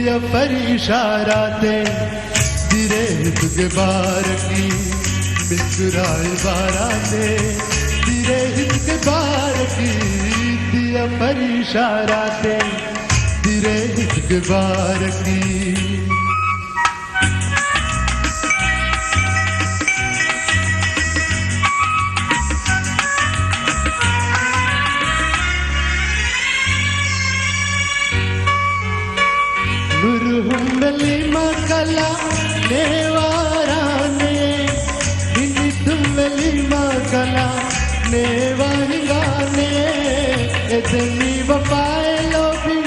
दिया पर इशारा दे धीरे तुझे बार की मुस्कुराए बाराते धीरे तुझे बार की दिया पर इशारा दे धीरे तुझे बार की Nurhumbali makala nevarane Ninitumvali makala nevahingane Edni vapae lobi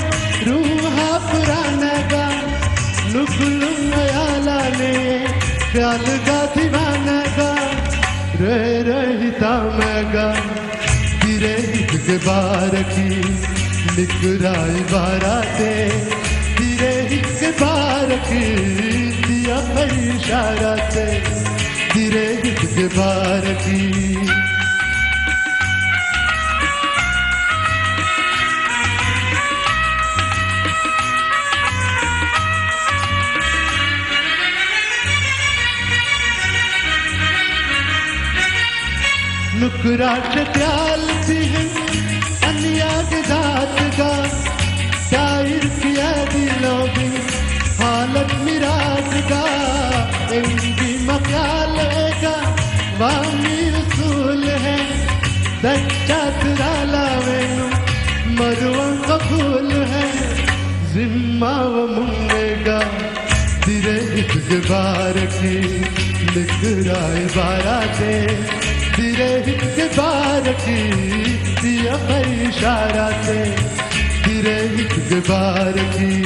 ruha puranaga Nukulum ayalane ख्याल ga divanaga Rahita maga Dhire hit ke baar ki निकराई बाराते धीरे हित बार की दिया पर इशारा से धीरे हित बार की नुकरा त्याल भी है अन्या के दात का शायर किया दिलों की हालत मिराज का इनकी मख्याल का वामी रसूल है सच्चा तुरा लावेनु मरुआ कबूल है जिम्मा व मुंगेगा धीरे हित बार की निकराए बाराते धीरे हित बार की दिया पर इशारा से धीरे हित बार की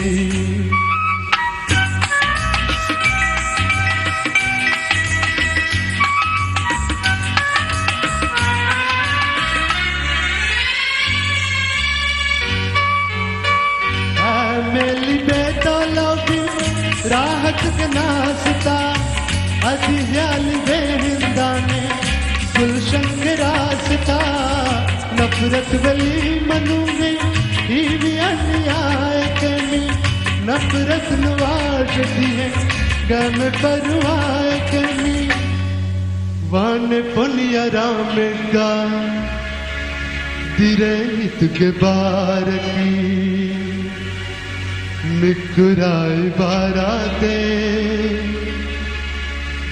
मेली बेतौलोगी राहत के नासता अजियाल बेहिंदाने गुलशन के रास्ता नफरत वली मनु में ही अन्याय कमी नफरत नवाजती है गम परवाह कमी वान पुनिया राम का धीरे तुझे बार की निकराए बाराते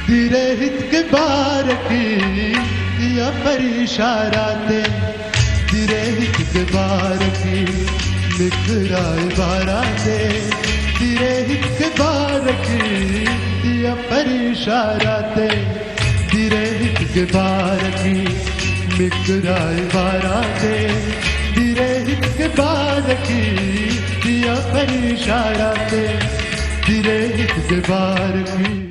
धीरे हित के बार की दिया पर इशारा दे धीरे हित के बार की निकराए बाराते धीरे हित के बार की दिया पर इशारा दे धीरे हित के बार की निकराए बाराते धीरे हित के बार की दिया पर इशारा दे धीरे हित के बार की